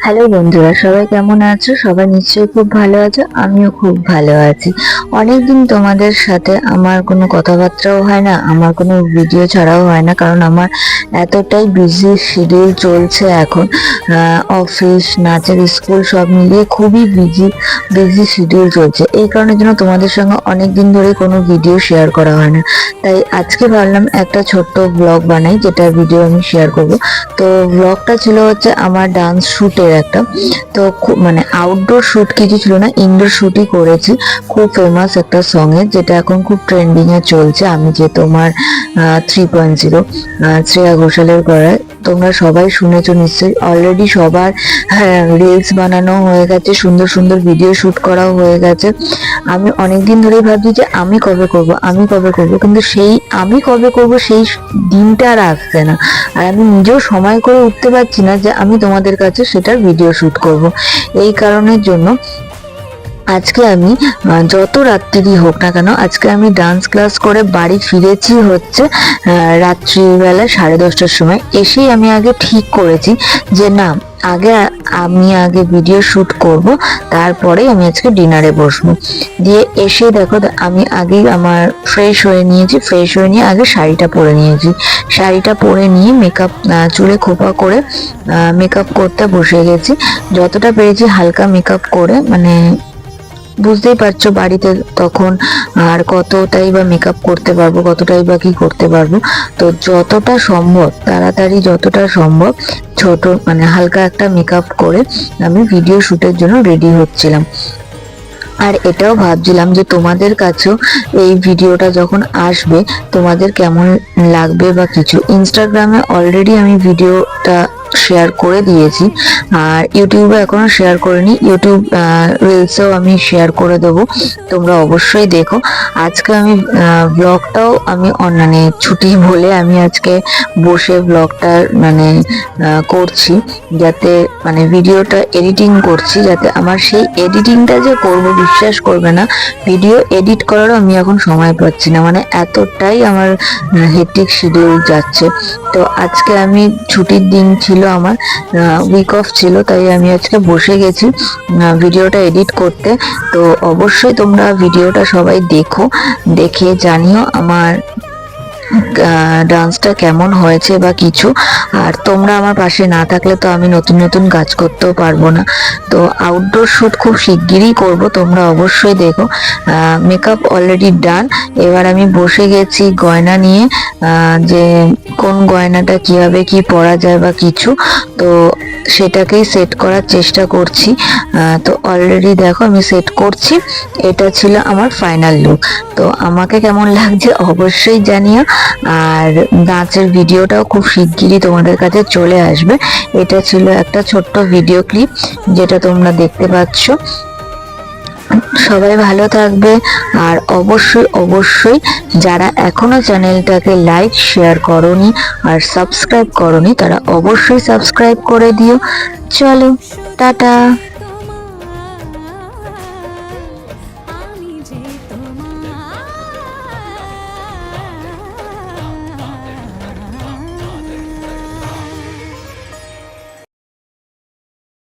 Hello বন্ধুরা, সবাই কেমন আছো? সবাই নিশ্চয়ই খুব ভালো আছো। আমিও খুব ভালো আছি। অনেকদিন তোমাদের সাথে আমার কোনো কথাবার্তাও হয় না, আমার কোনো ভিডিও ছাড়াও হয় না, কারণ আমার এতটাই বিজি শিডিউল চলছে এখন। অফিস, নাচের স্কুল সব মিলিয়ে খুবই বিজি শিডিউল চলছে। এই কারণের জন্য তোমাদের সঙ্গে অনেকদিন ধরে কোনো ভিডিও শেয়ার করা হয় না। তাই আজকে ভাবলাম একটা ছোট্ট ব্লগ বানাই, যেটা ভিডিও আমি শেয়ার করব। তো ব্লগটা ছিল হচ্ছে আমার ডান্স শুটের একটা। তো মানে আউটডোর শুট কিছু ছিল না, ইনডোর শুটই করেছি। খুব ফেমাস একটা সং এর, যেটা এখন খুব ট্রেন্ডিং এ চলছে, আমি যে তোমার 3.0 শ্রেয়া ঘোষালের গলায়। তোমরা সবাই শুনেছো নিশ্চয়ই, অলরেডি সবার রিলস বানানো হয়ে গেছে, সুন্দর সুন্দর ভিডিও শুট করাও হয়ে গেছে। আমি অনেকদিন ধরেই ভাবছি যে আমি কবে করব, কিন্তু সেই আমি কবে করব সেই দিনটা আর আসছে না। আর আমি নিজেও সময় করে উঠতে পারছি না যে আমি তোমাদের কাছে সেটার ভিডিও শুট করব। এই কারণের জন্য আজকে আমি যত রাত্রি হোক না কেন, আজকে আমি ডান্স ক্লাস করে বাড়ি ফিরেছি হচ্ছে রাত্রিবেলা 10:30টার সময়। এসেই আমি আগে ঠিক করেছি যে না, আমি আগে ভিডিও শুট করব, তারপরে আমি আজকে ডিনারে বসবো। দিয়ে এসে দেখো, আমি আগেই আমার ফ্রেশ হয়ে নিয়ে আগে শাড়িটা পরে নিয়েছি। শাড়িটা পরে নিয়ে মেকআপ, চুলে খোপা করে মেকআপ করতে বসে গেছি। যতটা পেরেছি হালকা মেকআপ করে, মানে বুঝতেই পারছো বাড়িতে তখন আর কতটাই বা মেকআপ করতে পারবো, কতটাই বা কি করতে পারবো। তো যতটা সম্ভব তাড়াতাড়ি, যতটা সম্ভব ছোট মানে হালকা একটা মেকআপ করে আমি ভিডিও শুটের জন্য রেডি হচ্ছিলাম। আর এটাও ভাবছিলাম যে তোমাদের কাছেও এই ভিডিওটা যখন আসবে তোমাদের কেমন লাগবে বা কিছু। ইনস্টাগ্রামে অলরেডি আমি ভিডিওটা শেয়ার করে দিয়েছি, আর ইউটিউবে এখনো শেয়ার করিনি। ইউটিউব রিলসেও আমি শেয়ার করে দেবো, তোমরা অবশ্যই দেখো। আজকে আমি ব্লগটাও আমি মানে ছুটি বলে আমি আজকে বসে ব্লগটা মানে করছি, যাতে মানে ভিডিওটা এডিটিং করছি, যাতে আমার সেই এডিটিংটা যে করবো, বিশ্বাস করবে না, ভিডিও এডিট করারও আমি এখন সময় পাচ্ছি না, মানে এতটাই আমার হেক্টিক শিডিউল যাচ্ছে। তো আজকে আমি ছুটির দিন ছিল, আমার উইক অফ ছিল, তাই আমি আজকে বসে গেছি ভিডিওটা এডিট করতে। তো অবশ্যই তোমরা ভিডিওটা সবাই দেখো, দেখে জানিও আমার ডান্সটা কেমন হয়েছে বা কিছু। আর তোমরা আমার পাশে না থাকলে তো আমি নতুন নতুন কাজ করতেও পারবো না। তো আউটডোর শুট খুব শিগগিরই করব, তোমরা অবশ্যই দেখো। Makeup already done. এবার আমি বসে গেছি গয়না নিয়ে, যে কোন গয়নাটা কিভাবে কি পরা যায় বা কিছু, তো সেটাকেই সেট করার চেষ্টা করছি। তো অলরেডি দেখো আমি সেট করছি। এটা ছিল আমার ফাইনাল লুক। তো আমাকে কেমন লাগছে অবশ্যই জানিও। আর নাচের ভিডিওটাও খুব শিগগিরই তোমাদের কাছে চলে আসবে। এটা ছিল একটা ছোট্ট ভিডিও ক্লিপ, যেটা তোমরা দেখতে পাচ্ছ। সবাই ভালো থাকবে। আর অবশ্যই অবশ্যই যারা এখনো চ্যানেলটাকে লাইক শেয়ার করনি আর সাবস্ক্রাইব করনি, তারা অবশ্যই সাবস্ক্রাইব করে দিও। চলো, টাটা।